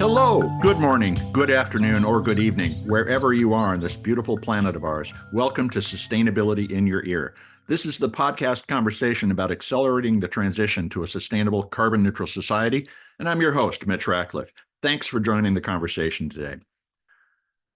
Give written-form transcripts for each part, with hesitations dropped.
Hello, good morning, good afternoon, or good evening, wherever you are on this beautiful planet of ours. Welcome to Sustainability in Your Ear. This is the podcast conversation about accelerating the transition to a sustainable carbon neutral society, and I'm your host, Mitch Ratcliffe. Thanks for joining the conversation today.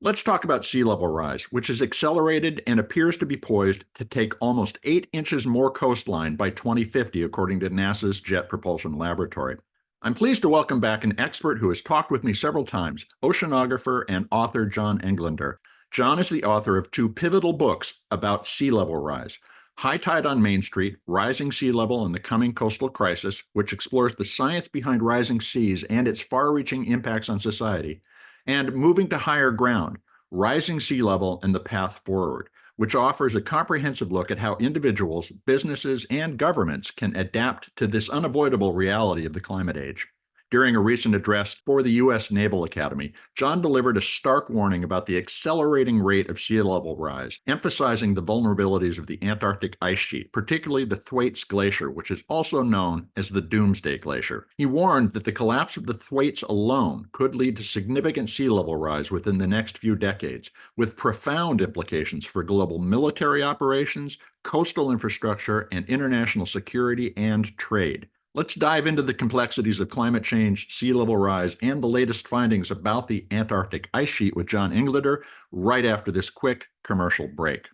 Let's talk about sea level rise, which has accelerated and appears to be poised to take almost 8 inches more coastline by 2050, according to NASA's Jet Propulsion Laboratory. I'm pleased to welcome back an expert who has talked with me several times, oceanographer and author John Englander. John is the author of 2 pivotal books about sea level rise: High Tide on Main Street, Rising Sea Level and the Coming Coastal Crisis, which explores the science behind rising seas and its far-reaching impacts on society, and Moving to Higher Ground, Rising Sea Level and the Path Forward, which offers a comprehensive look at how individuals, businesses, and governments can adapt to this unavoidable reality of the climate age. During a recent address for the U.S. Naval Academy, John delivered a stark warning about the accelerating rate of sea level rise, emphasizing the vulnerabilities of the Antarctic ice sheet, particularly the Thwaites Glacier, which is also known as the Doomsday Glacier. He warned that the collapse of the Thwaites alone could lead to significant sea level rise within the next few decades, with profound implications for global military operations, coastal infrastructure, and international security and trade. Let's dive into the complexities of climate change, sea level rise, and the latest findings about the Antarctic ice sheet with John Englander right after this quick commercial break.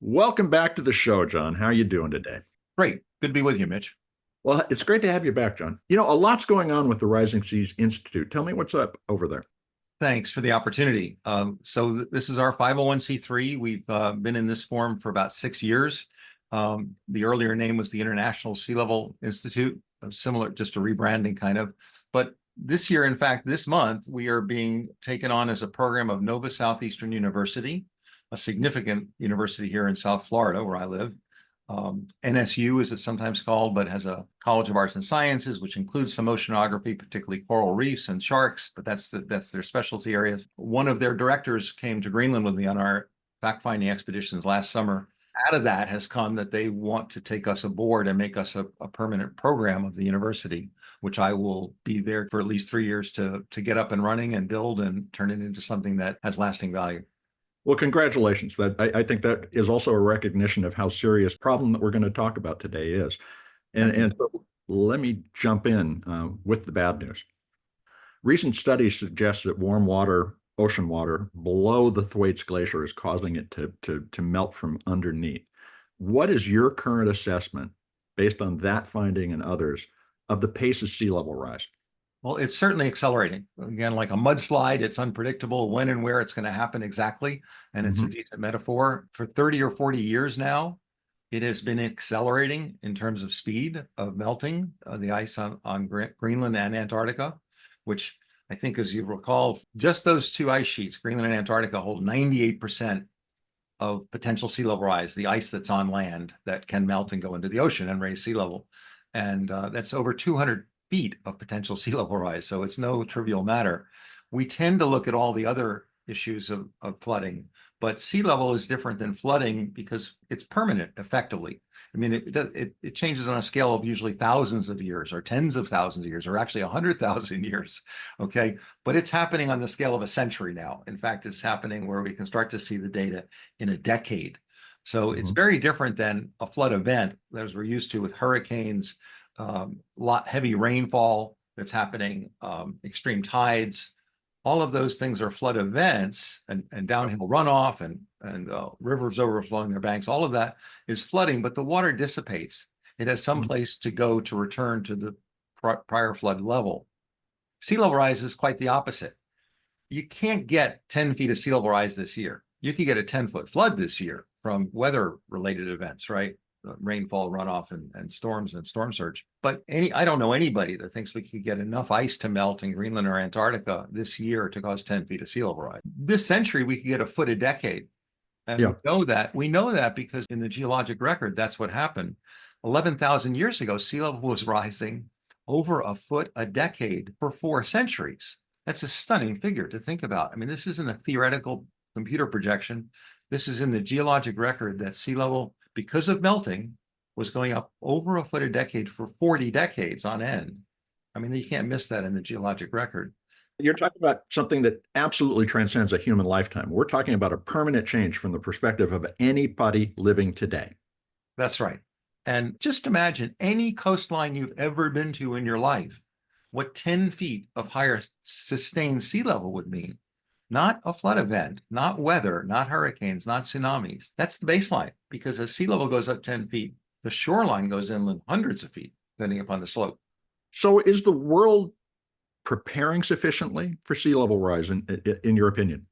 Welcome back to the show, John. How are you doing today? Great. Good to be with you, Mitch. Well, it's great to have you back, John. You know, a lot's going on with the Rising Seas Institute. Tell me what's up over there. Thanks for the opportunity. This is our 501c3. We've been in this form for about 6 years. The earlier name was the International Sea Level Institute, similar, just a rebranding kind of. But this year, in fact, this month, we are being taken on as a program of Nova Southeastern University, a significant university here in South Florida, where I live. NSU, as it's sometimes called, but has a College of Arts and Sciences, which includes some oceanography, particularly coral reefs and sharks, but that's their specialty area. One of their directors came to Greenland with me on our fact-finding expeditions last summer. Out of that has come that they want to take us aboard and make us a permanent program of the university, which I will be there for at least 3 years to get up and running and build and turn it into something that has lasting value. Well, congratulations. I think that is also a recognition of how serious problem that we're going to talk about today is. And so let me jump in with the bad news. Recent studies suggest that warm water, ocean water below the Thwaites Glacier is causing it to melt from underneath. What is your current assessment, based on that finding and others, of the pace of sea level rise? Well, it's certainly accelerating. Again, like a mudslide, it's unpredictable when and where it's going to happen exactly. And it's a decent metaphor. For 30 or 40 years now, it has been accelerating in terms of speed of melting the ice on Greenland and Antarctica, which I think, as you recall, just those 2 ice sheets, Greenland and Antarctica, hold 98% of potential sea level rise, the ice that's on land that can melt and go into the ocean and raise sea level. And that's over 200 feet of potential sea level rise. So it's no trivial matter. We tend to look at all the other issues of flooding, but sea level is different than flooding because it's permanent, effectively. I mean, it changes on a scale of usually thousands of years or tens of thousands of years, or actually 100,000 years, okay? But it's happening on the scale of a century now. In fact, it's happening where we can start to see the data in a decade. So it's very different than a flood event, as we're used to with hurricanes, heavy rainfall that's happening, extreme tides. All of those things are flood events, and downhill runoff and rivers overflowing their banks. All of that is flooding, but the water dissipates. It has some place to go to return to the prior flood level. Sea level rise is quite the opposite. You can't get 10 feet of sea level rise this year. You could get a 10-foot flood this year from weather-related events, right? Rainfall, runoff, and storms and storm surge. But I don't know anybody that thinks we could get enough ice to melt in Greenland or Antarctica this year to cause 10 feet of sea level rise. This century, we could get a foot a decade. And we know that because in the geologic record, that's what happened. 11,000 years ago, sea level was rising over a foot a decade for 4 centuries. That's a stunning figure to think about. I mean, this isn't a theoretical computer projection. This is in the geologic record that sea level, because of melting, was going up over a foot a decade for 40 decades on end. I mean, you can't miss that in the geologic record. You're talking about something that absolutely transcends a human lifetime. We're talking about a permanent change from the perspective of anybody living today. That's right. And just imagine any coastline you've ever been to in your life, what 10 feet of higher sustained sea level would mean. Not a flood event, not weather, not hurricanes, not tsunamis. That's the baseline, because as sea level goes up 10 feet, the shoreline goes inland hundreds of feet, depending upon the slope. So, is the world preparing sufficiently for sea level rise, in your opinion?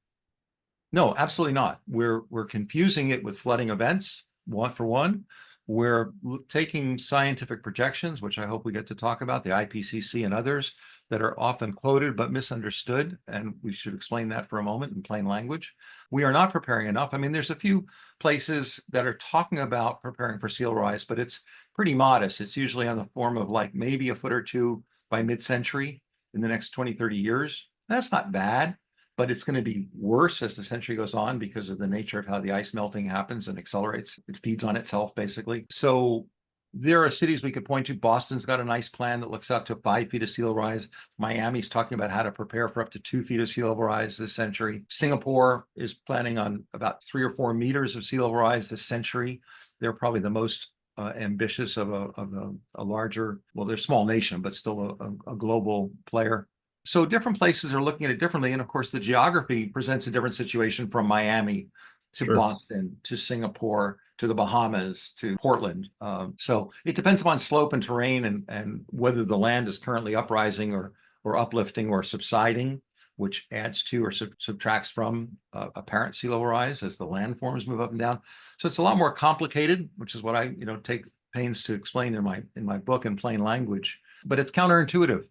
No, absolutely not. We're confusing it with flooding events. One for one, we're taking scientific projections, which I hope we get to talk about, the IPCC and others that are often quoted but misunderstood, and we should explain that for a moment in plain language. We are not preparing enough. I mean, there's a few places that are talking about preparing for sea level rise, but it's pretty modest. It's usually on the form of like maybe a foot or two by mid-century in the next 20, 30 years. That's not bad, but it's going to be worse as the century goes on because of the nature of how the ice melting happens and accelerates. It feeds on itself, basically. So there are cities we could point to. Boston's got a nice plan that looks out to 5 feet of sea level rise. Miami's talking about how to prepare for up to 2 feet of sea level rise this century. Singapore is planning on about 3 or 4 meters of sea level rise this century. They're probably the most ambitious of a larger, well, they're a small nation, but still a global player. So different places are looking at it differently. And of course, the geography presents a different situation from Miami to Sure. Boston to Singapore to the Bahamas to Portland. So it depends upon slope and terrain and whether the land is currently uprising or uplifting or subsiding, which adds to or subtracts from apparent sea level rise as the landforms move up and down. So it's a lot more complicated, which is what I take pains to explain in my book in plain language. But it's counterintuitive.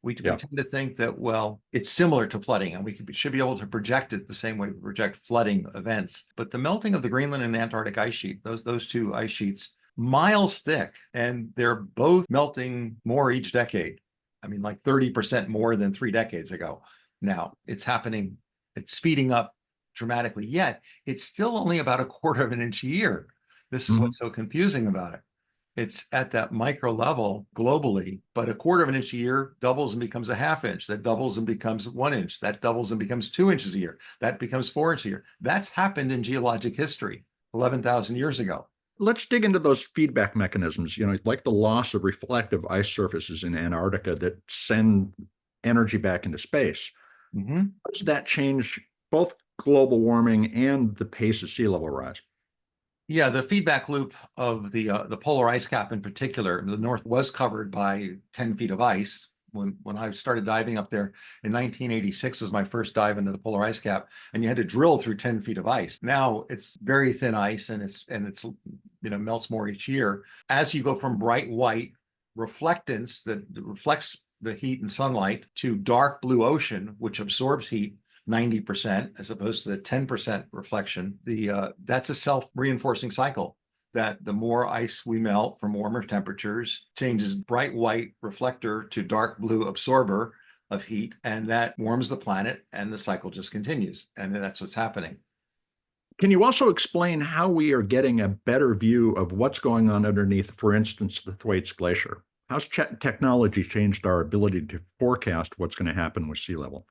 We Yeah. tend to think that, well, it's similar to flooding, and should be able to project it the same way we project flooding events. But the melting of the Greenland and Antarctic ice sheet, those two ice sheets, miles thick, and they're both melting more each decade. I mean, like 30% more than 3 decades ago. Now, it's happening, it's speeding up dramatically, yet it's still only about a quarter of an inch a year. This is what's so confusing about it. It's at that micro level globally, but a quarter of an inch a year doubles and becomes a half inch. That doubles and becomes 1 inch. That doubles and becomes 2 inches a year. That becomes 4 inches a year. That's happened in geologic history 11,000 years ago. Let's dig into those feedback mechanisms, like the loss of reflective ice surfaces in Antarctica that send energy back into space. Mm-hmm. How does that change both global warming and the pace of sea level rise? Yeah, the feedback loop of the polar ice cap in particular, the North was covered by 10 feet of ice. When I started diving up there in 1986 was my first dive into the polar ice cap, and you had to drill through 10 feet of ice. Now it's very thin ice, and it's melts more each year. As you go from bright white reflectance that reflects the heat and sunlight to dark blue ocean, which absorbs heat 90% as opposed to the 10% reflection, that's a self-reinforcing cycle, that the more ice we melt from warmer temperatures changes bright white reflector to dark blue absorber of heat, and that warms the planet, and the cycle just continues. And that's what's happening. Can you also explain how we are getting a better view of what's going on underneath, for instance, the Thwaites Glacier? How's technology changed our ability to forecast what's going to happen with sea level?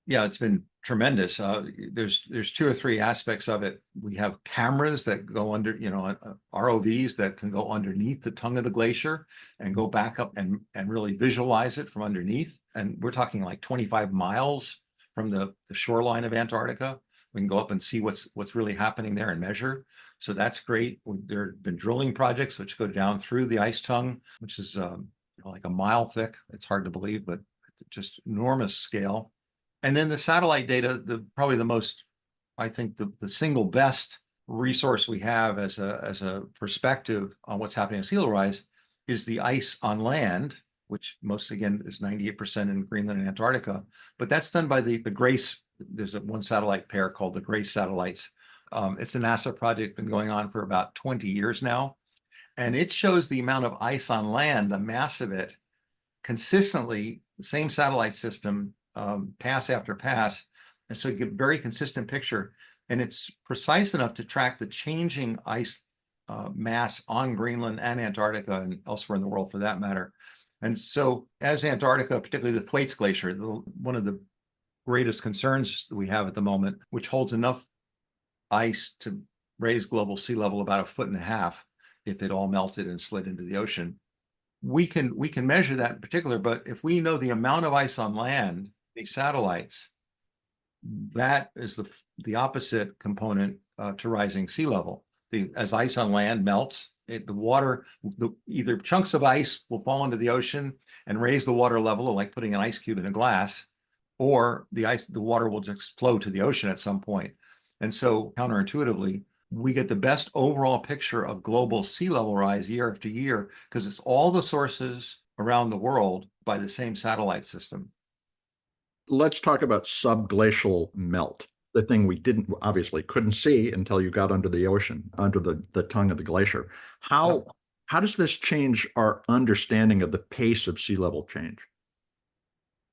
Yeah, it's been tremendous. There's 2 or 3 aspects of it. We have cameras that go under, ROVs that can go underneath the tongue of the glacier and go back up and really visualize it from underneath. And we're talking like 25 miles from the shoreline of Antarctica. We can go up and see what's really happening there and measure. So that's great. There have been drilling projects which go down through the ice tongue, which is like a mile thick. It's hard to believe, but just enormous scale. And then the satellite data, probably the most, I think, the single best resource we have as a perspective on what's happening in sea level rise is the ice on land, which most, again, is 98% in Greenland and Antarctica. But that's done by the GRACE. There's one satellite pair called the GRACE satellites. It's a NASA project, been going on for about 20 years now. And it shows the amount of ice on land, the mass of it, consistently, the same satellite system, pass after pass. And so you get a very consistent picture, and it's precise enough to track the changing ice mass on Greenland and Antarctica and elsewhere in the world for that matter. And so as Antarctica, particularly the Thwaites Glacier, one of the greatest concerns we have at the moment, which holds enough ice to raise global sea level about 1.5 feet if it all melted and slid into the ocean. We can measure that in particular, but if we know the amount of ice on land, these satellites, that is the opposite component to rising sea level. As ice on land melts, either chunks of ice will fall into the ocean and raise the water level, like putting an ice cube in a glass, or the water will just flow to the ocean at some point. And so counterintuitively, we get the best overall picture of global sea level rise year after year because it's all the sources around the world by the same satellite system. Let's talk about subglacial melt, the thing we couldn't see until you got under the ocean, under the tongue of the glacier. How does this change our understanding of the pace of sea level change?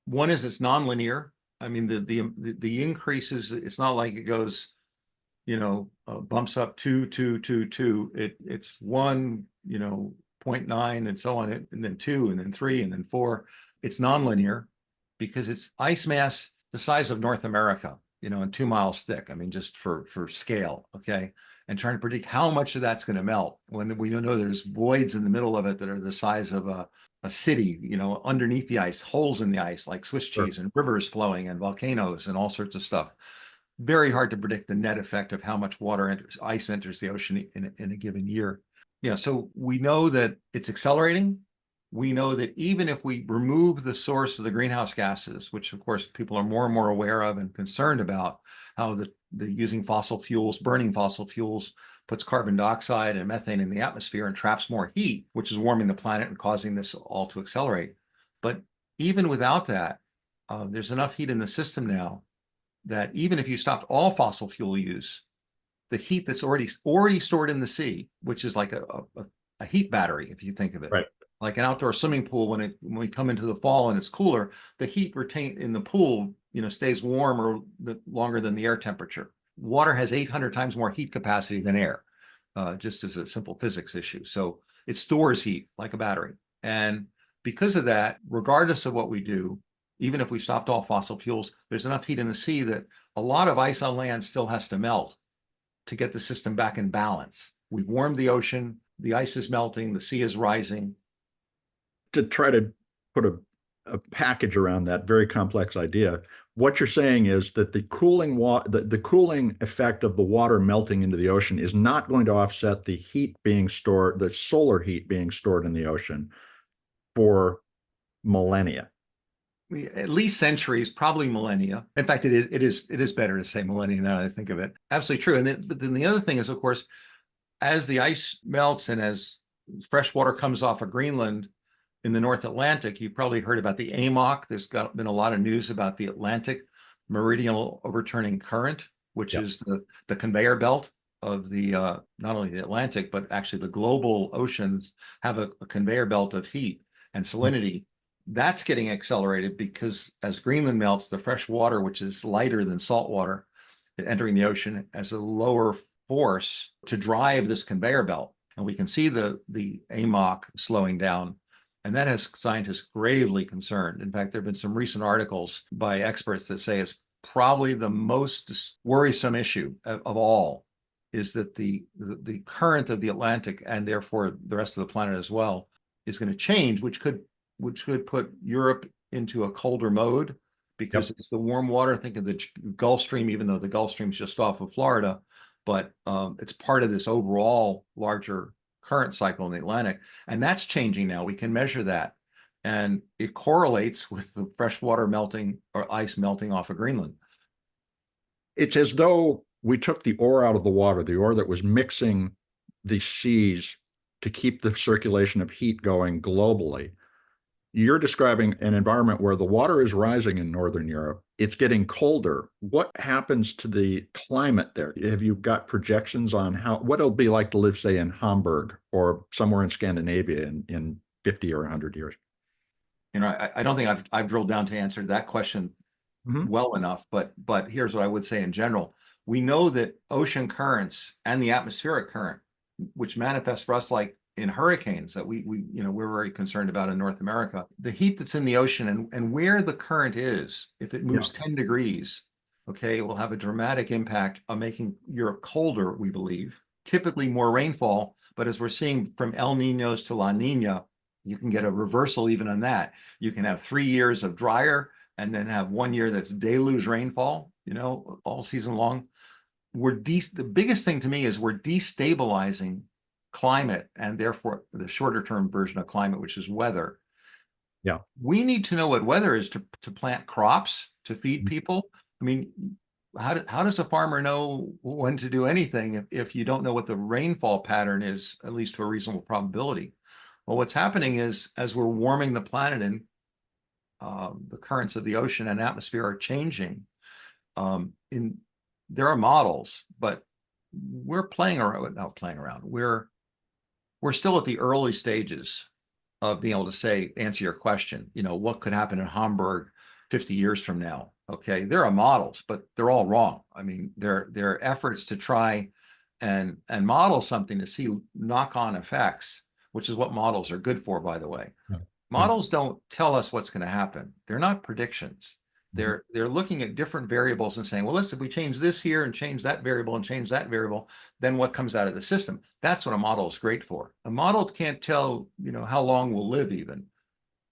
One is it's nonlinear. I mean, the increases, it's not like it goes, bumps up 2, 2, 2, 2. It's 1, 0.9 and so on, and then 2, and then 3, and then 4. It's nonlinear because it's ice mass the size of North America, and 2 miles thick. I mean, just for scale, okay? And trying to predict how much of that's going to melt when we know there's voids in the middle of it that are the size of a city, underneath the ice, holes in the ice like Swiss cheese, and rivers flowing and volcanoes and all sorts of stuff. Very hard to predict the net effect of how much ice enters the ocean in a given year. So we know that it's accelerating. We know that even if we remove the source of the greenhouse gases, which of course people are more and more aware of and concerned about, how the using fossil fuels, burning fossil fuels, puts carbon dioxide and methane in the atmosphere and traps more heat, which is warming the planet and causing this all to accelerate. But even without that, there's enough heat in the system now that even if you stopped all fossil fuel use, the heat that's already stored in the sea, which is like a heat battery, if you think of it, Right. like an outdoor swimming pool, when we come into the fall and it's cooler, the heat retained in the pool, stays warmer longer than the air temperature. Water has 800 times more heat capacity than air, just as a simple physics issue. So it stores heat like a battery. And because of that, regardless of what we do, even if we stopped all fossil fuels, there's enough heat in the sea that a lot of ice on land still has to melt to get the system back in balance. We've warmed the ocean, the ice is melting, the sea is rising. To try to put a package around that very complex idea, what you're saying is that the cooling effect of the water melting into the ocean is not going to offset the heat being stored, the solar heat being stored in the ocean for millennia. At least centuries, probably millennia. In fact, it is better to say millennia now that I think of it. Absolutely true. But then the other thing is, of course, as the ice melts and as fresh water comes off of Greenland in the North Atlantic, you've probably heard about the AMOC. There's been a lot of news about the Atlantic Meridional Overturning Current, which is the conveyor belt of the not only the Atlantic, but actually the global oceans have a conveyor belt of heat and salinity. That's getting accelerated because as Greenland melts, the fresh water, which is lighter than salt water entering the ocean, has a lower force to drive this conveyor belt. And we can see the AMOC slowing down. And that has scientists gravely concerned. In fact, there have been some recent articles by experts that say it's probably the most worrisome issue of all, is that the current of the Atlantic, and therefore the rest of the planet as well, is going to change, which could put Europe into a colder mode because it's the warm water. Think of the Gulf Stream, even though the Gulf Stream is just off of Florida, but it's part of this overall larger current cycle in the Atlantic. And that's changing now. We can measure that. And it correlates with the freshwater melting or ice melting off of Greenland. It's as though we took the ore out of the water, the ore that was mixing the seas to keep the circulation of heat going globally. You're describing an environment where the water is rising in Northern Europe. It's getting colder. What happens to the climate there? Have you got projections on what it'll be like to live, say, in Hamburg or somewhere in Scandinavia in 50 or 100 years? I don't think I've drilled down to answer that question well enough, but here's what I would say in general. We know that ocean currents and the atmospheric current which manifests for us like in hurricanes that we're very concerned about in North America. The heat that's in the ocean and where the current is, if it moves 10 degrees, okay, it will have a dramatic impact on making Europe colder, we believe. Typically more rainfall, but as we're seeing from El Niños to La Niña, you can get a reversal even on that. You can have 3 years of drier and then have 1 year that's deluge rainfall, all season long. The biggest thing to me is we're destabilizing climate and therefore the shorter term version of climate, which is weather. Yeah. We need to know what weather is to plant crops, to feed people. I mean, how does a farmer know when to do anything if you don't know what the rainfall pattern is, at least to a reasonable probability? Well, what's happening is as we're warming the planet and the currents of the ocean and atmosphere are changing, there are models, but we're playing around, not playing around. We're still at the early stages of being able to answer your question, what could happen in Hamburg 50 years from now? Okay, there are models, but they're all wrong. I mean, there are efforts to try and model something to see knock-on effects, which is what models are good for, by the way. Yeah. Models don't tell us what's going to happen. They're not predictions. They're looking at different variables and saying, well, listen, if we change this here and change that variable and change that variable, then what comes out of the system? That's what a model is great for. A model can't tell, how long we'll live even,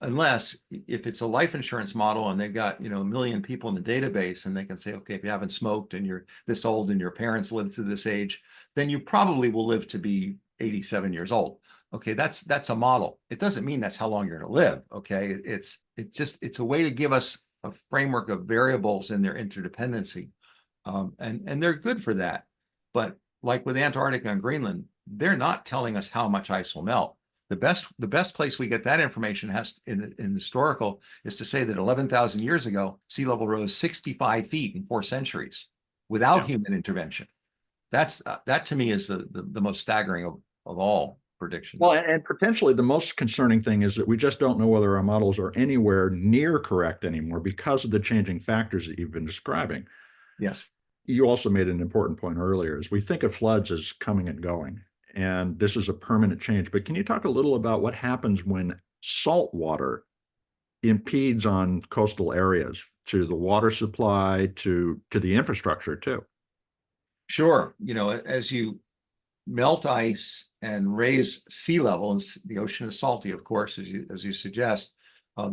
unless if it's a life insurance model and they've got, 1 million people in the database and they can say, okay, if you haven't smoked and you're this old and your parents lived to this age, then you probably will live to be 87 years old. Okay, that's a model. It doesn't mean that's how long you're going to live. Okay, it's a way to give us a framework of variables and their interdependency, and they're good for that. But like with Antarctica and Greenland, they're not telling us how much ice will melt. The best place we get that information in historical is to say that 11,000 years ago, sea level rose 65 feet in 4 centuries without human intervention. That to me is the most staggering of all predictions. Well, and potentially the most concerning thing is that we just don't know whether our models are anywhere near correct anymore because of the changing factors that you've been describing. Yes. You also made an important point earlier, is we think of floods as coming and going, and this is a permanent change. But can you talk a little about what happens when salt water impedes on coastal areas, to the water supply, to the infrastructure too? Sure. As you melt ice and raise sea level, and the ocean is salty, of course, as you suggest,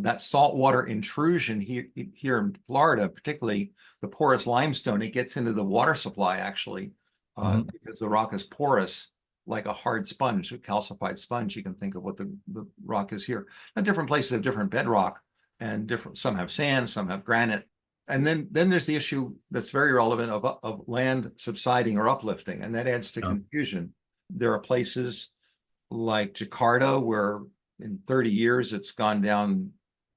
that saltwater intrusion here in Florida, particularly the porous limestone, it gets into the water supply actually, because the rock is porous, like a hard sponge, a calcified sponge. You can think of what the rock is here. And different places have different bedrock, and some have sand, some have granite. And then there's the issue that's very relevant of land subsiding or uplifting, and that adds to confusion. There are places like Jakarta where in 30 years it's gone down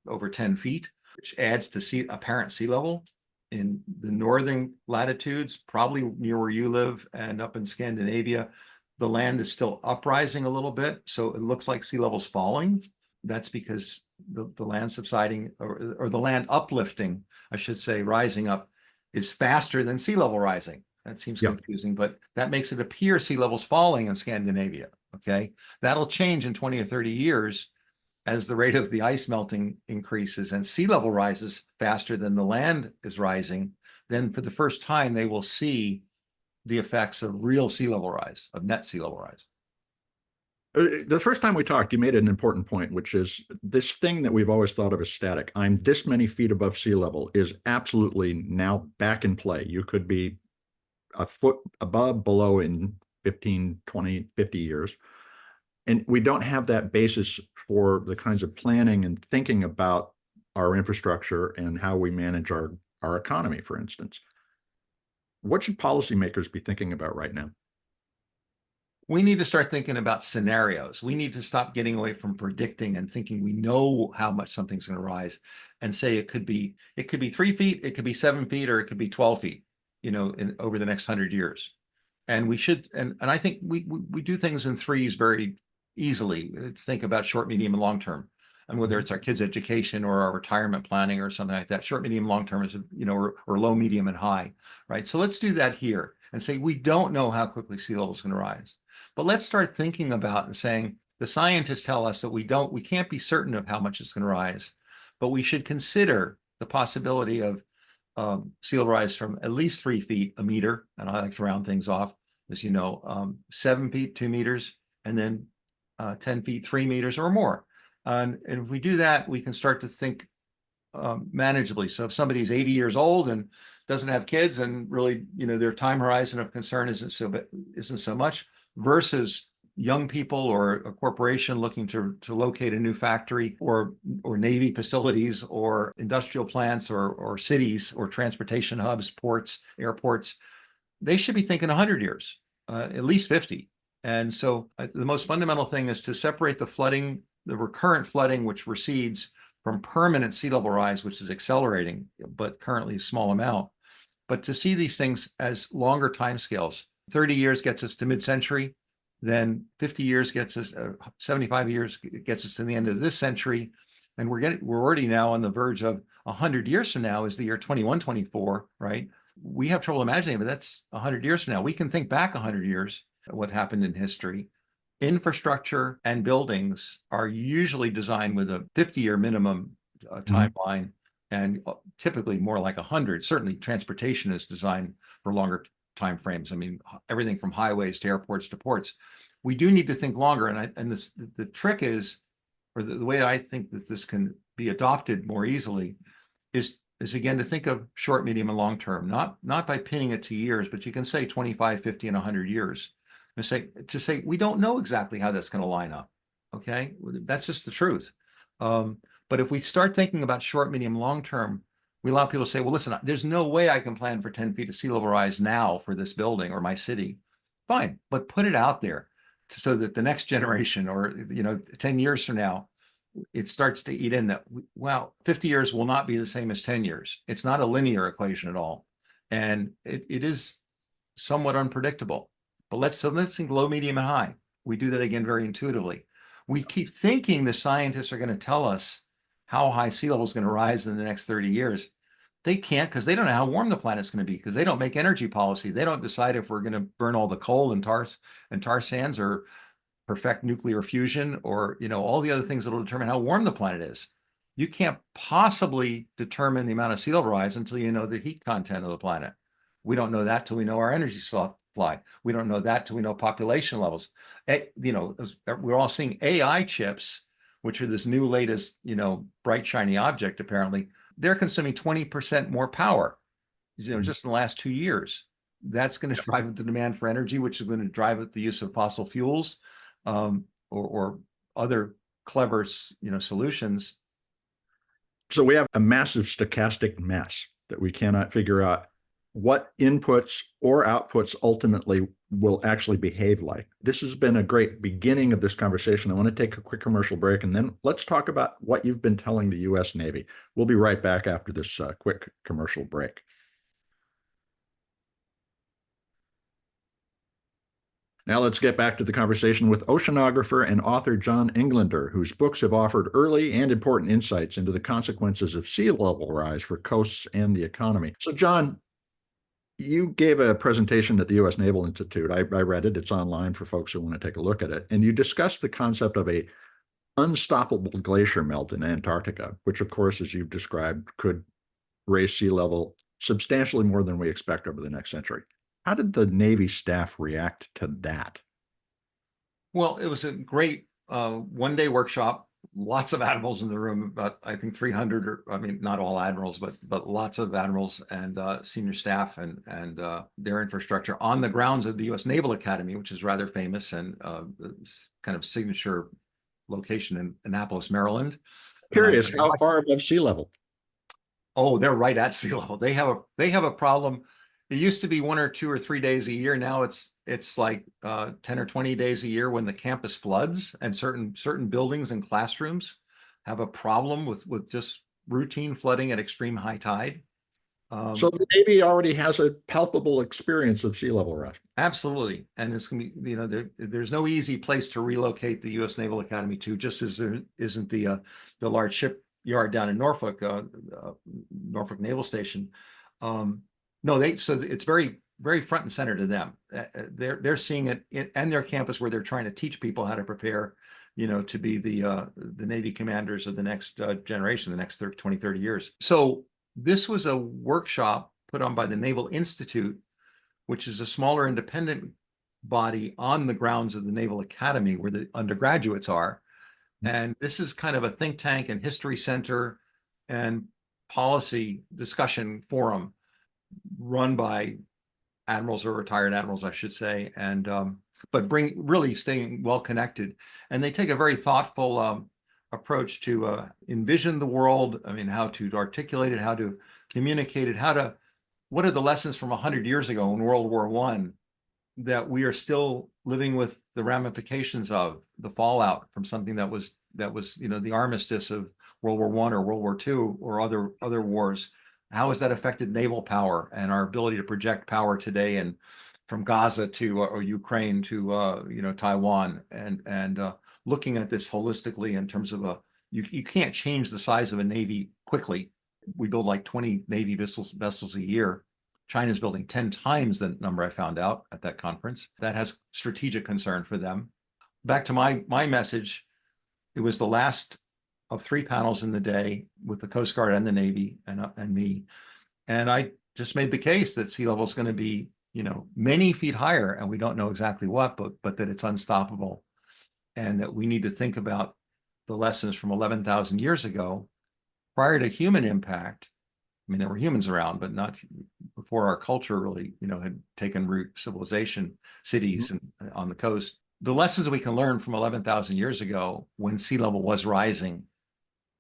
over 10 feet, which adds to apparent sea level. In the northern latitudes, probably near where you live and up in Scandinavia, the land is still uprising a little bit, so it looks like sea level's falling. That's because the land subsiding or the land uplifting, I should say, rising up, is faster than sea level rising. That seems confusing, but that makes it appear sea level's falling in Scandinavia. Okay, that'll change in 20 or 30 years as the rate of the ice melting increases and sea level rises faster than the land is rising. Then for the first time, they will see the effects of real sea level rise, of net sea level rise. The first time we talked, you made an important point, which is this thing that we've always thought of as static. I'm this many feet above sea level is absolutely now back in play. You could be a foot above, below in 15, 20, 50 years. And we don't have that basis for the kinds of planning and thinking about our infrastructure and how we manage our economy, for instance. What should policymakers be thinking about right now? We need to start thinking about scenarios. We need to stop getting away from predicting and thinking we know how much something's going to rise, and say it could be 3 feet, it could be 7 feet, or it could be 12 feet, over the next 100 years. And we should, and I think we do things in threes very easily to think about short, medium, and long term. And whether it's our kids' education or our retirement planning or something like that, short, medium, long term is, or low, medium, and high, right? So let's do that here and say we don't know how quickly sea level is going to rise. But let's start thinking about and saying, the scientists tell us that we can't be certain of how much it's going to rise, but we should consider the possibility of sea level rise from at least 3 feet, a meter, and I like to round things off, as you know, 7 feet, 2 meters, and then 10 feet, 3 meters or more. And if we do that, we can start to think manageably. So if somebody's 80 years old and doesn't have kids, and really, their time horizon of concern isn't so much, versus young people or a corporation looking to locate a new factory, or Navy facilities or industrial plants or cities or transportation hubs, ports, airports, they should be thinking 100 years, at least 50. And so the most fundamental thing is to separate the flooding, the recurrent flooding, which recedes, from permanent sea level rise, which is accelerating, but currently a small amount. But to see these things as longer timescales, 30 years gets us to mid-century, then 50 years gets us, 75 years gets us to the end of this century. And we're already now on the verge of 100 years from now is the year 2124, right? We have trouble imagining, but that's 100 years from now. We can think back 100 years, what happened in history. Infrastructure and buildings are usually designed with a 50-year minimum timeline, and typically more like 100. Certainly transportation is designed for longer time frames. I mean, everything from highways to airports to ports. We do need to think longer. And the trick is, or the way I think that this can be adopted more easily is again to think of short, medium, and long term, not by pinning it to years, but you can say 25, 50, and 100 years. And say we don't know exactly how that's going to line up. Okay, that's just the truth. But if we start thinking about short, medium, long term, we allow people to say, well, listen, there's no way I can plan for 10 feet of sea level rise now for this building or my city. Fine, but put it out there so that the next generation, or 10 years from now, it starts to eat in that, wow, 50 years will not be the same as 10 years. It's not a linear equation at all. And it is somewhat unpredictable. But let's think low, medium, and high. We do that again very intuitively. We keep thinking the scientists are going to tell us how high sea level is going to rise in the next 30 years. They can't, because they don't know how warm the planet's going to be, because they don't make energy policy. They don't decide if we're going to burn all the coal and tar sands, or perfect nuclear fusion, or all the other things that will determine how warm the planet is. You can't possibly determine the amount of sea level rise until you know the heat content of the planet. We don't know that till we know our energy supply. We don't know that till we know population levels. We're all seeing AI chips, which are this new latest, bright shiny object. Apparently, they're consuming 20% more power, just in the last 2 years. That's going to drive up the demand for energy, which is going to drive up the use of fossil fuels, or other clever, solutions. So we have a massive stochastic mess that we cannot figure out what inputs or outputs ultimately will actually behave like. This has been a great beginning of this conversation. I want to take a quick commercial break, and then let's talk about what you've been telling the U.S. Navy. We'll be right back after this quick commercial break. Now let's get back to the conversation with oceanographer and author John Englander, whose books have offered early and important insights into the consequences of sea level rise for coasts and the economy. So, John, you gave a presentation at the U.S. Naval Institute. I read it. It's online for folks who want to take a look at it. And you discussed the concept of a unstoppable glacier melt in Antarctica, which, of course, as you've described, could raise sea level substantially more than we expect over the next century. How did the Navy staff react to that? Well, it was a great one-day workshop. Lots of admirals in the room, about I think 300, or I mean, not all admirals, but lots of admirals and senior staff and their infrastructure on the grounds of the U.S. Naval Academy, which is rather famous and kind of signature location in Annapolis, Maryland. Curious, how far above sea level? Oh, they're right at sea level. They have a problem. It used to be 1 or 2 or 3 days a year. Now it's like 10 or 20 days a year when the campus floods, and certain buildings and classrooms have a problem with just routine flooding at extreme high tide. So the Navy already has a palpable experience of sea level rise. Absolutely, and it's gonna be there's no easy place to relocate the U.S. Naval Academy to, just as there isn't the large shipyard down in Norfolk, Norfolk Naval Station. No, so it's very very front and center to them. They're seeing it and their campus where they're trying to teach people how to prepare, to be the Navy commanders of the next generation, the next 20, 30 years. So this was a workshop put on by the Naval Institute, which is a smaller independent body on the grounds of the Naval Academy where the undergraduates are. And this is kind of a think tank and history center and policy discussion forum run by admirals or retired admirals, I should say, and but really staying well connected. And they take a very thoughtful approach to envision the world. I mean, how to articulate it, how to communicate it, what are the lessons from 100 years ago in World War I that we are still living with the ramifications of the fallout from something that was the armistice of World War I or World War II or other wars. How has that affected naval power and our ability to project power today, and from Gaza to or Ukraine to Taiwan, and looking at this holistically in terms of you can't change the size of a navy quickly. We build like 20 Navy vessels a year. China's building 10 times the number I found out at that conference. That has strategic concern for them. Back to my message, it was the last of 3 panels in the day with the Coast Guard and the Navy and me. And I just made the case that sea level is going to be, many feet higher, and we don't know exactly what, but that it's unstoppable, and that we need to think about the lessons from 11,000 years ago prior to human impact. I mean, there were humans around, but not before our culture really, had taken root, civilization, cities, and on the coast. The lessons we can learn from 11,000 years ago, when sea level was rising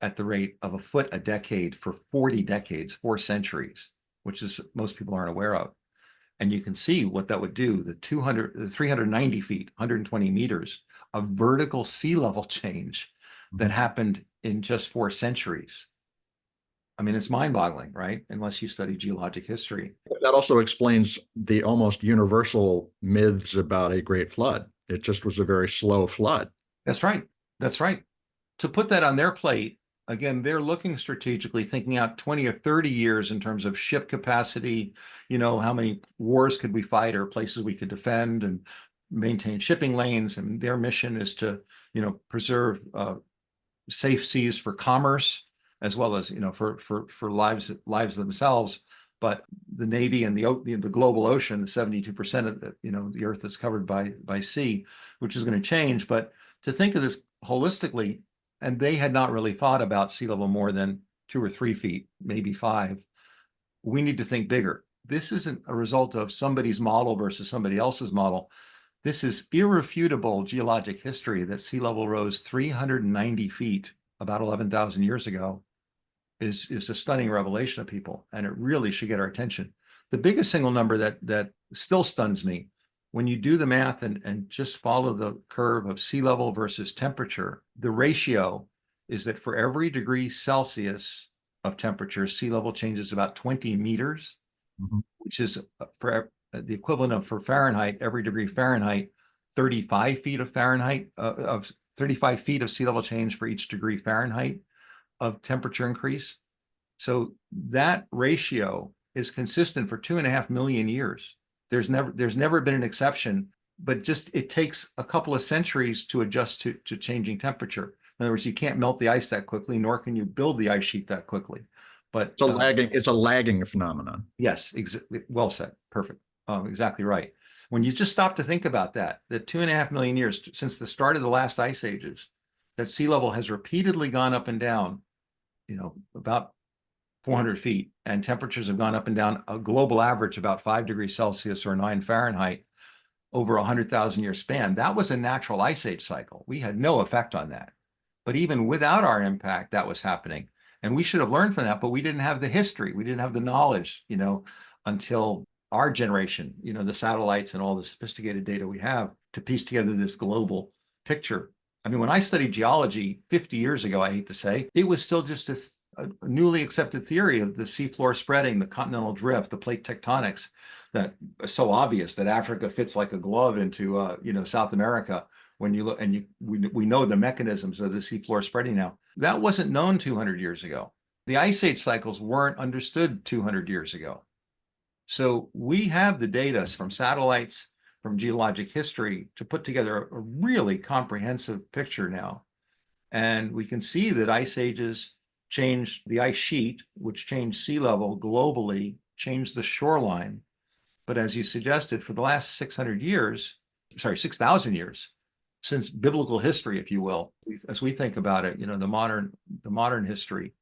at the rate of a foot a decade for 40 decades, 4 centuries, which is most people aren't aware of. And you can see what that would do, the 390 feet, 120 meters of vertical sea level change that happened in just 4 centuries. I mean, it's mind-boggling, right? Unless you study geologic history. That also explains the almost universal myths about a great flood. It just was a very slow flood. That's right. That's right. To put that on their plate, again, they're looking strategically, thinking out 20 or 30 years in terms of ship capacity, how many wars could we fight or places we could defend and maintain shipping lanes. And their mission is to, preserve safe seas for commerce, as well as, for lives themselves. But the Navy and the global ocean, the 72% of the Earth is covered by sea, which is going to change. But to think of this holistically, and they had not really thought about sea level more than 2 or 3 feet, maybe 5. We need to think bigger. This isn't a result of somebody's model versus somebody else's model. This is irrefutable geologic history that sea level rose 390 feet about 11,000 years ago is a stunning revelation of people, and it really should get our attention. The biggest single number that still stuns me, when you do the math and just follow the curve of sea level versus temperature, the ratio is that for every degree Celsius of temperature, sea level changes about 20 meters, which is for the equivalent of, for Fahrenheit, every degree Fahrenheit, 35 feet of Fahrenheit, of 35 feet of sea level change for each degree Fahrenheit of temperature increase. So that ratio is consistent for 2.5 million years. There's never been an exception, but just it takes a couple of centuries to adjust to changing temperature. In other words, you can't melt the ice that quickly, nor can you build the ice sheet that quickly. But it's a lagging phenomenon. Yes, well said. Perfect. Exactly right. When you just stop to think about that 2.5 million years since the start of the last ice ages, that sea level has repeatedly gone up and down, about 400 feet, and temperatures have gone up and down a global average about 5 degrees Celsius or 9 Fahrenheit over 100,000 year span. That was a natural ice age cycle. We had no effect on that. But even without our impact, that was happening. And we should have learned from that, but we didn't have the history. We didn't have the knowledge, until our generation, the satellites and all the sophisticated data we have to piece together this global picture. I mean, when I studied geology 50 years ago, I hate to say, it was still just a newly accepted theory of the seafloor spreading, the continental drift, the plate tectonics, that is so obvious that Africa fits like a glove into South America. When you look, and we know the mechanisms of the seafloor spreading now. That wasn't known 200 years ago. The ice age cycles weren't understood 200 years ago. So we have the data from satellites, from geologic history to put together a really comprehensive picture now. And we can see that ice ages changed the ice sheet, which changed sea level globally, changed the shoreline. But as you suggested, for the last 600 years, sorry, 6,000 years, since biblical history, if you will, as we think about it, the modern history,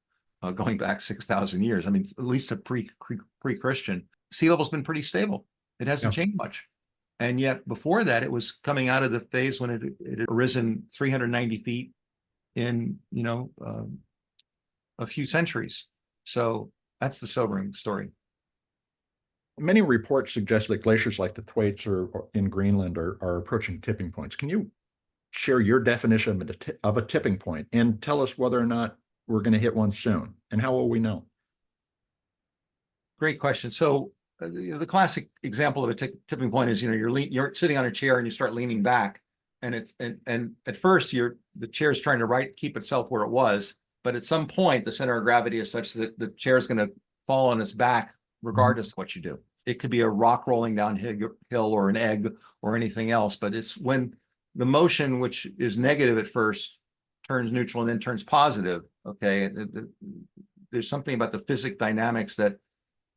going back 6,000 years, I mean, at least to pre-Christian, sea level's been pretty stable. It hasn't changed much. And yet before that, it was coming out of the phase when it had risen 390 feet in, a few centuries. So that's the sobering story. Many reports suggest that glaciers like the Thwaites or in Greenland are approaching tipping points. Can you share your definition of a tipping point and tell us whether or not we're going to hit one soon? And how will we know? Great question. So the classic example of a tipping point is, you're sitting on a chair and you start leaning back, and at first the chair is trying to keep itself where it was, but at some point the center of gravity is such that the chair is going to fall on its back regardless of what you do. It could be a rock rolling downhill or an egg or anything else, but it's when the motion, which is negative at first, turns neutral and then turns positive. Okay, there's something about the physics dynamics that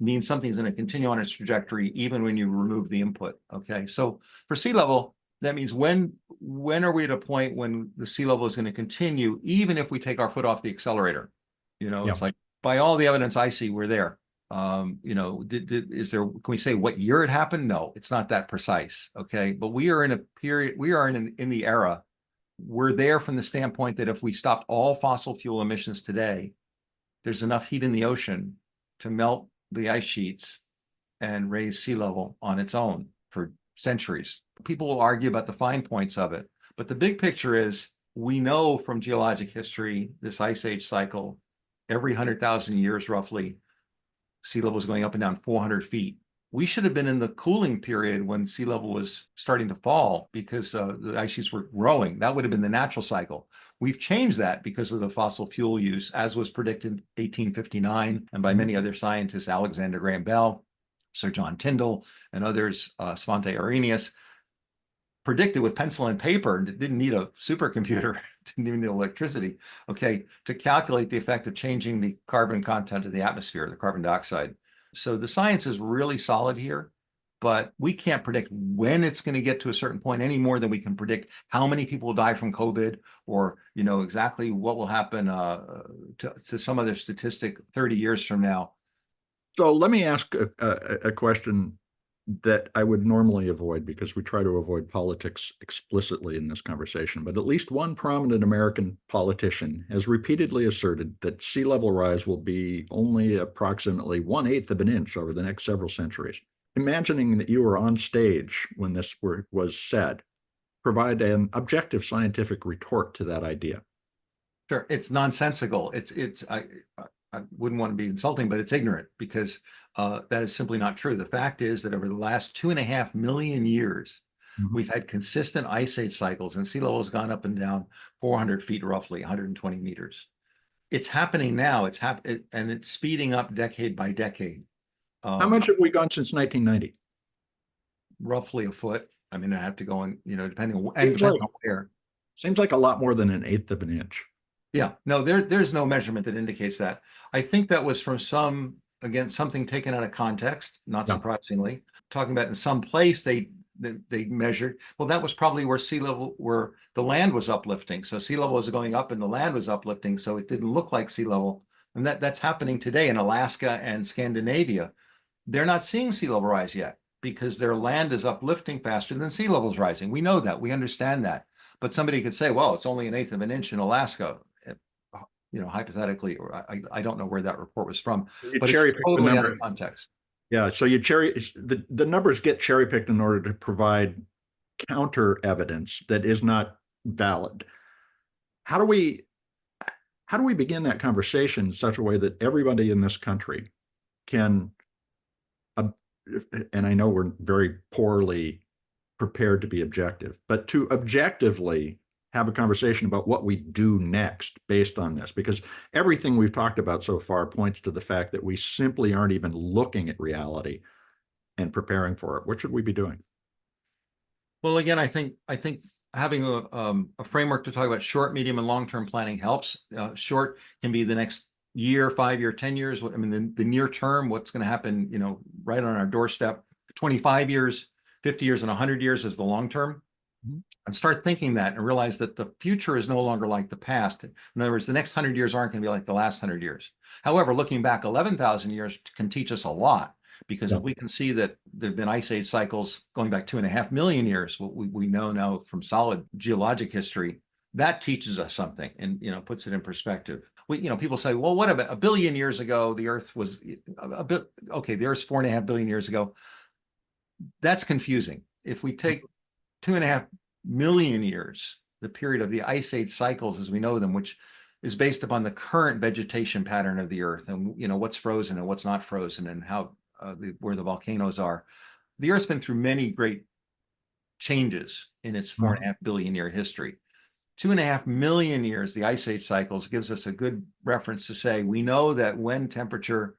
means something's going to continue on its trajectory even when you remove the input. Okay, so for sea level, that means when are we at a point when the sea level is going to continue even if we take our foot off the accelerator? It's like, by all the evidence I see, we're there. Can we say what year it happened? No, it's not that precise. Okay, but we are in a period, we are in the era, we're there from the standpoint that if we stopped all fossil fuel emissions today, there's enough heat in the ocean to melt the ice sheets and raise sea level on its own for centuries. People will argue about the fine points of it, but the big picture is, we know from geologic history, this ice age cycle, every 100,000 years roughly, sea level is going up and down 400 feet. We should have been in the cooling period when sea level was starting to fall because the ice sheets were growing. That would have been the natural cycle. We've changed that because of the fossil fuel use, as was predicted in 1859 and by many other scientists, Alexander Graham Bell, Sir John Tyndall, and others, Svante Arrhenius, predicted with pencil and paper, and didn't need a supercomputer, didn't even need electricity, okay, to calculate the effect of changing the carbon content of the atmosphere, the carbon dioxide. So the science is really solid here, but we can't predict when it's going to get to a certain point any more than we can predict how many people will die from COVID, or exactly what will happen to some other statistic 30 years from now. So let me ask a question that I would normally avoid, because we try to avoid politics explicitly in this conversation. But at least one prominent American politician has repeatedly asserted that sea level rise will be only approximately 1/8 of an inch over the next several centuries. Imagining that you were on stage when this was said, provide an objective scientific retort to that idea. Sure, it's nonsensical. I wouldn't want to be insulting, but it's ignorant, because that is simply not true. The fact is that over the last 2.5 million years, we've had consistent ice age cycles, and sea level has gone up and down 400 feet, roughly 120 meters. It's happening now. And it's speeding up decade by decade. How much have we gone since 1990? Roughly a foot. I mean, I have to go in, depending on where. Seems like a lot more than 1/8 of an inch. Yeah, no, there's no measurement that indicates that. I think that was from something taken out of context, not surprisingly, talking about in some place they measured. Well, that was probably where the land was uplifting. So sea level was going up and the land was uplifting. So it didn't look like sea level. And that's happening today in Alaska and Scandinavia. They're not seeing sea level rise yet because their land is uplifting faster than sea level is rising. We know that, we understand that. But somebody could say, well, it's only 1/8 of an inch in Alaska. Hypothetically, or I don't know where that report was from, but it's totally out of context. Yeah, so the numbers get cherry picked in order to provide counter evidence that is not valid. How do we begin that conversation in such a way that everybody in this country can, and I know we're very poorly prepared to be objective, but to objectively have a conversation about what we do next based on this, because everything we've talked about so far points to the fact that we simply aren't even looking at reality and preparing for it? What should we be doing? Well, again, I think having a framework to talk about short, medium, and long-term planning helps. Short can be the next year, 5 year, 10 years. I mean, the near term, what's going to happen, right on our doorstep. 25 years, 50 years, and 100 years is the long term. Mhm. And start thinking that and realize that the future is no longer like the past. In other words, the next 100 years aren't going to be like the last 100 years. However, looking back 11,000 years can teach us a lot, because Yeah. if we can see that there have been ice age cycles going back 2.5 million years, what we know now from solid geologic history, that teaches us something and puts it in perspective. People say, well, what about a billion years ago? The Earth was a bit okay. The Earth's 4.5 billion years ago. That's confusing. If we take 2.5 million years, the period of the ice age cycles as we know them, which is based upon the current vegetation pattern of the Earth, and what's frozen and what's not frozen, and how where the volcanoes are. The Earth's been through many great changes in its 4.5 billion year history. 2.5 million years, the ice age cycles, gives us a good reference to say we know that when temperature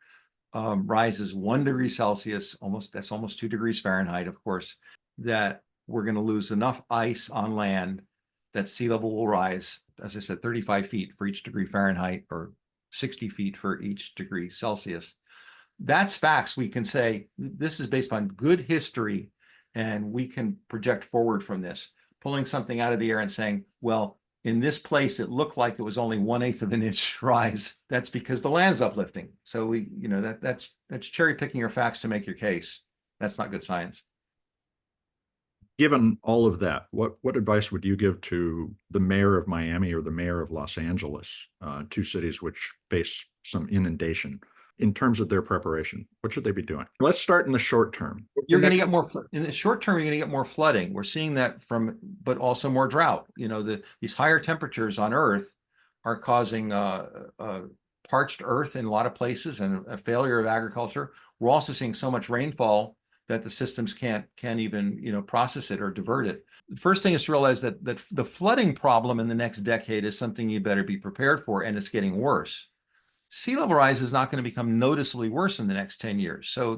rises 1 degree Celsius, that's almost 2 degrees Fahrenheit, of course, that we're going to lose enough ice on land that sea level will rise, as I said, 35 feet for each degree Fahrenheit, or 60 feet for each degree Celsius. That's facts. We can say this is based on good history, and we can project forward from this. Pulling something out of the air and saying, well, in this place, it looked like it was only 1/8 of an inch rise. That's because the land's uplifting. So that's cherry picking your facts to make your case. That's not good science. Given all of that, what advice would you give to the mayor of Miami or the mayor of Los Angeles, two cities which face some inundation, in terms of their preparation? What should they be doing? Let's start in the short term. You're going to get more in the short term. You're going to get more flooding. We're seeing that but also more drought. These higher temperatures on Earth are causing parched Earth in a lot of places and a failure of agriculture. We're also seeing so much rainfall that the systems can't even process it or divert it. The first thing is to realize that the flooding problem in the next decade is something you better be prepared for, and it's getting worse. Sea level rise is not going to become noticeably worse in the next 10 years. So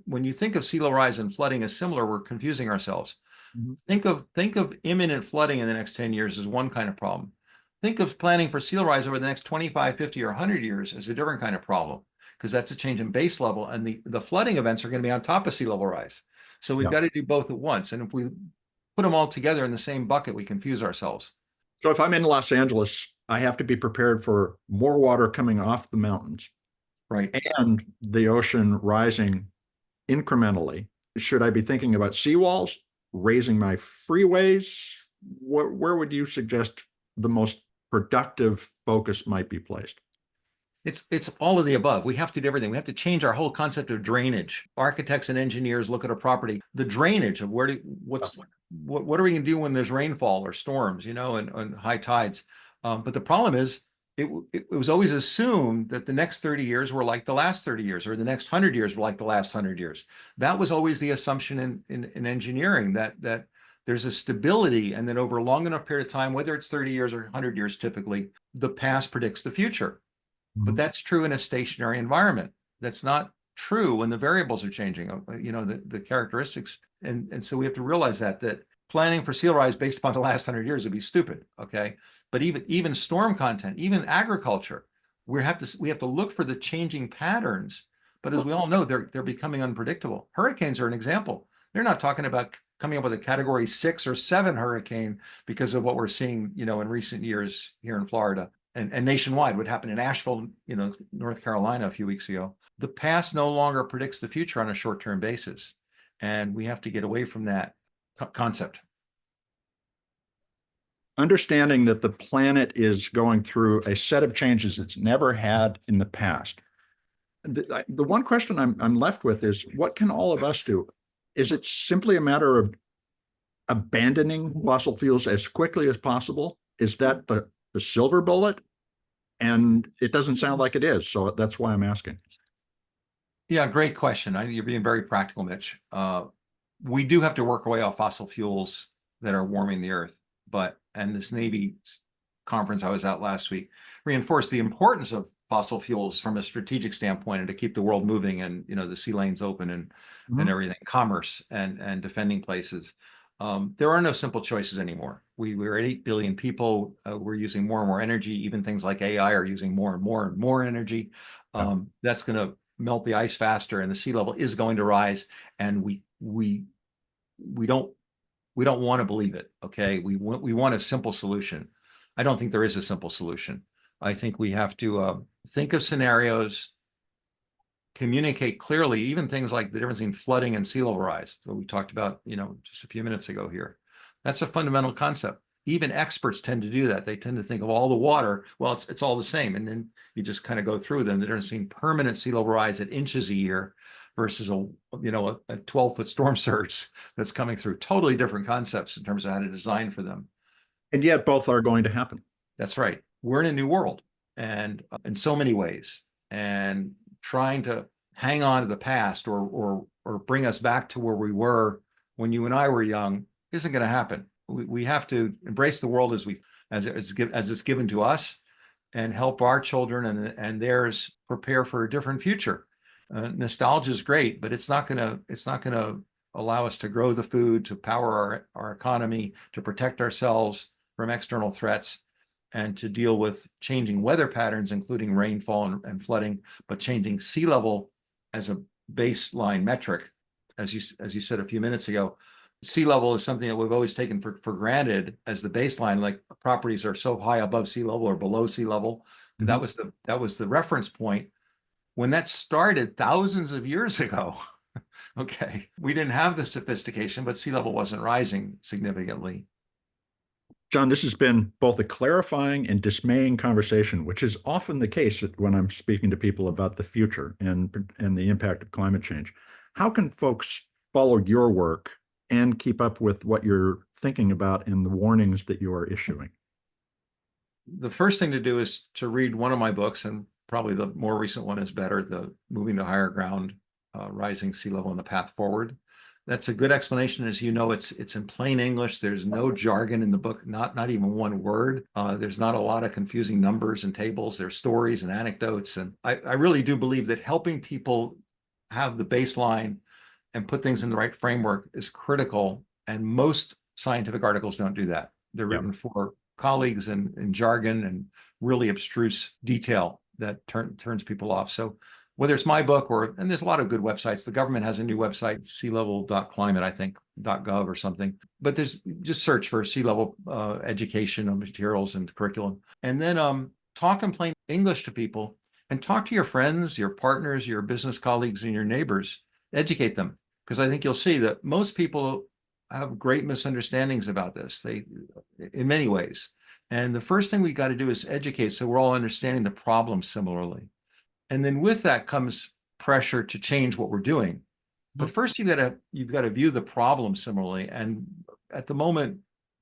when you think of sea level rise and flooding as similar, we're confusing ourselves. Mm-hmm. Think of imminent flooding in the next 10 years as one kind of problem. Think of planning for sea level rise over the next 25, 50, or 100 years as a different kind of problem, because that's a change in base level, and the flooding events are going to be on top of sea level rise. So we've got to do both at once. And if we put them all together in the same bucket, we confuse ourselves. So if I'm in Los Angeles, I have to be prepared for more water coming off the mountains, right, and the ocean rising incrementally. Should I be thinking about seawalls, raising my freeways? Where would you suggest the most productive focus might be placed? It's all of the above. We have to do everything. We have to change our whole concept of drainage. Architects and engineers look at a property, the drainage of what are we going to do when there's rainfall or storms, and high tides. But the problem is, it was always assumed that the next 30 years were like the last 30 years, or the next 100 years were like the last 100 years. That was always the assumption in engineering, that there's a stability, and that over a long enough period of time, whether it's 30 years or 100 years, typically, the past predicts the future. But that's true in a stationary environment. That's not true when the variables are changing, the characteristics. And so we have to realize that planning for sea level rise based upon the last 100 years would be stupid, okay? But even storm content, even agriculture, we have to look for the changing patterns. But as we all know, they're becoming unpredictable. Hurricanes are an example. They're not talking about coming up with a category 6 or 7 hurricane because of what we're seeing, in recent years here in Florida. And nationwide, what happened in Asheville, North Carolina a few weeks ago. The past no longer predicts the future on a short-term basis, and we have to get away from that concept. Understanding that the planet is going through a set of changes it's never had in the past. The one question I'm left with is, what can all of us do? Is it simply a matter of abandoning fossil fuels as quickly as possible? Is that the silver bullet? And it doesn't sound like it is. So that's why I'm asking. Yeah, great question. You're being very practical, Mitch. We do have to work our way off fossil fuels that are warming the Earth. And this Navy conference I was at last week reinforced the importance of fossil fuels from a strategic standpoint and to keep the world moving and, the sea lanes open and everything, commerce and defending places. There are no simple choices anymore. We're at 8 billion people. We're using more and more energy. Even things like AI are using more and more and more energy. That's going to melt the ice faster, and the sea level is going to rise. And we don't want to believe it. Okay, we want a simple solution. I don't think there is a simple solution. I think we have to think of scenarios, communicate clearly, even things like the difference between flooding and sea level rise, what we talked about, just a few minutes ago here. That's a fundamental concept. Even experts tend to do that. They tend to think of all the water, well, it's all the same. And then you just kind of go through them. The difference between permanent sea level rise at inches a year versus a 12-foot storm surge that's coming through. Totally different concepts in terms of how to design for them. And yet both are going to happen. That's right. We're in a new world, and in so many ways. And trying to hang on to the past or bring us back to where we were when you and I were young isn't going to happen. We have to embrace the world as it's given to us, and help our children and theirs prepare for a different future. Nostalgia is great, but it's not going to allow us to grow the food, to power our economy, to protect ourselves from external threats, and to deal with changing weather patterns, including rainfall and flooding, but changing sea level as a baseline metric. As you said a few minutes ago, sea level is something that we've always taken for granted as the baseline, like properties are so high above sea level or below sea level. Mm-hmm. That was the reference point. When that started thousands of years ago, okay, we didn't have the sophistication, but sea level wasn't rising significantly. John, this has been both a clarifying and dismaying conversation, which is often the case when I'm speaking to people about the future and the impact of climate change. How can folks follow your work and keep up with what you're thinking about and the warnings that you are issuing? The first thing to do is to read one of my books, and probably the more recent one is better, the Moving to Higher Ground, Rising Sea Level and the Path Forward. That's a good explanation. As you know, it's in plain English. There's no jargon in the book, not even one word. There's not a lot of confusing numbers and tables. There's stories and anecdotes. And I really do believe that helping people have the baseline and put things in the right framework is critical. And most scientific articles don't do that. They're written for colleagues in jargon and really abstruse detail that turns people off. So whether it's my book and there's a lot of good websites. The government has a new website, sealevel.climate, I think, .gov or something. But there's just search for sea level educational materials and curriculum. And then talk in plain English to people, and talk to your friends, your partners, your business colleagues, and your neighbors. Educate them, because I think you'll see that most people have great misunderstandings about this, in many ways. And the first thing we got to do is educate, so we're all understanding the problem similarly. And then with that comes pressure to change what we're doing. But first, you've got to view the problem similarly. And at the moment,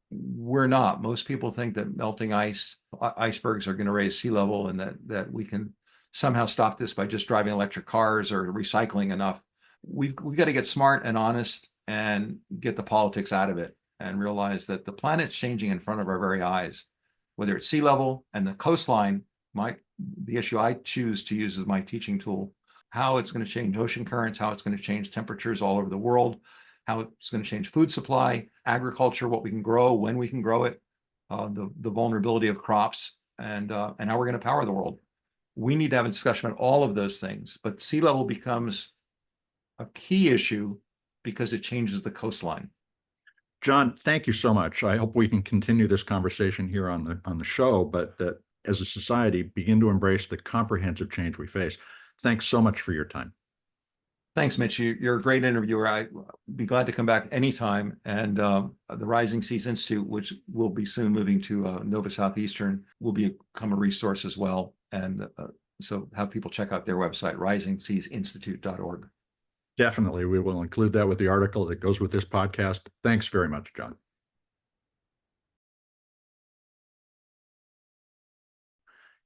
we're not. Most people think that melting icebergs are going to raise sea level, and that we can somehow stop this by just driving electric cars or recycling enough. We've got to get smart and honest and get the politics out of it and realize that the planet's changing in front of our very eyes, whether it's sea level and the coastline. The issue I choose to use as my teaching tool, how it's going to change ocean currents, how it's going to change temperatures all over the world, how it's going to change food supply, agriculture, what we can grow, when we can grow it, the vulnerability of crops, and how we're going to power the world. We need to have a discussion about all of those things, but sea level becomes a key issue because it changes the coastline. John, thank you so much. I hope we can continue this conversation here on the show, but that as a society begin to embrace the comprehensive change we face. Thanks so much for your time. Thanks, Mitch. You're a great interviewer. I'd be glad to come back anytime. And the Rising Seas Institute, which will be soon moving to Nova Southeastern, will become a resource as well. And so have people check out their website, risingseasinstitute.org. Definitely. We will include that with the article that goes with this podcast. Thanks very much, John.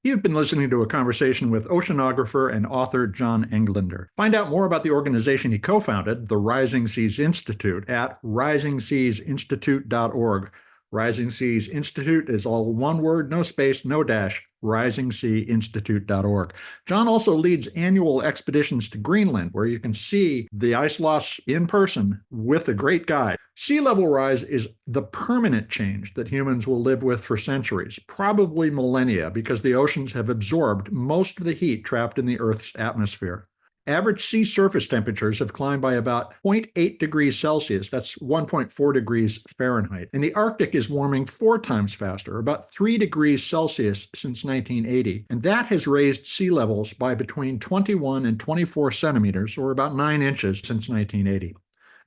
You've been listening to a conversation with oceanographer and author John Englander. Find out more about the organization he co-founded, the Rising Seas Institute, at risingseasinstitute.org, Rising Seas Institute is all one word, no space, no dash, risingseainstitute.org. John also leads annual expeditions to Greenland, where you can see the ice loss in person with a great guide. Sea level rise is the permanent change that humans will live with for centuries, probably millennia, because the oceans have absorbed most of the heat trapped in the Earth's atmosphere. Average sea surface temperatures have climbed by about 0.8 degrees Celsius, that's 1.4 degrees Fahrenheit, and the Arctic is warming 4 times faster, about 3 degrees Celsius since 1980, and that has raised sea levels by between 21 and 24 centimeters, or about 9 inches since 1980.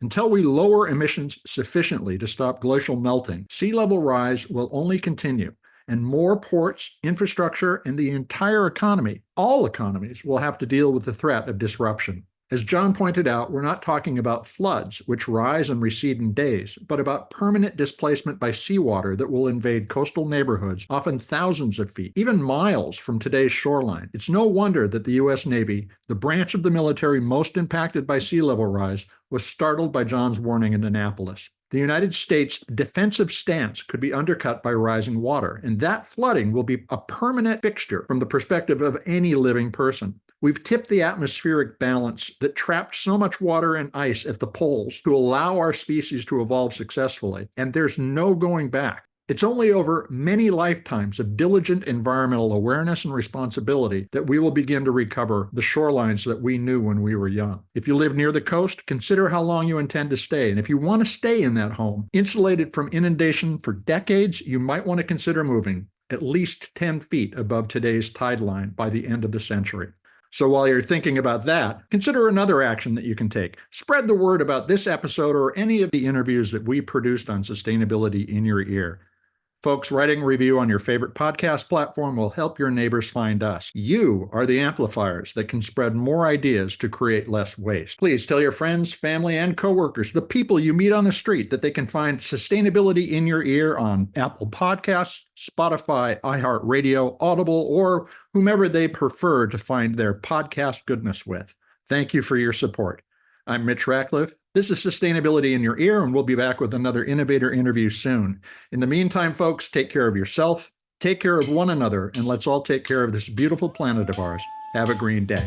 Until we lower emissions sufficiently to stop glacial melting, sea level rise will only continue, and more ports, infrastructure, and the entire economy, all economies, will have to deal with the threat of disruption. As John pointed out, we're not talking about floods, which rise and recede in days, but about permanent displacement by seawater that will invade coastal neighborhoods, often thousands of feet, even miles from today's shoreline. It's no wonder that the U.S. Navy, the branch of the military most impacted by sea level rise, was startled by John's warning in Annapolis. The United States' defensive stance could be undercut by rising water, and that flooding will be a permanent fixture from the perspective of any living person. We've tipped the atmospheric balance that trapped so much water and ice at the poles to allow our species to evolve successfully, and there's no going back. It's only over many lifetimes of diligent environmental awareness and responsibility that we will begin to recover the shorelines that we knew when we were young. If you live near the coast, consider how long you intend to stay. And if you want to stay in that home, insulated from inundation for decades, you might want to consider moving at least 10 feet above today's tide line by the end of the century. So while you're thinking about that, consider another action that you can take. Spread the word about this episode or any of the interviews that we produced on sustainability in your ear. Folks, writing a review on your favorite podcast platform will help your neighbors find us. You are the amplifiers that can spread more ideas to create less waste. Please tell your friends, family, and coworkers, the people you meet on the street, that they can find Sustainability in Your Ear on Apple Podcasts, Spotify, iHeartRadio, Audible, or whomever they prefer to find their podcast goodness with. Thank you for your support. I'm Mitch Ratcliffe. This is Sustainability in Your Ear, and we'll be back with another innovator interview soon. In the meantime, folks, take care of yourself, take care of one another, and let's all take care of this beautiful planet of ours. Have a green day.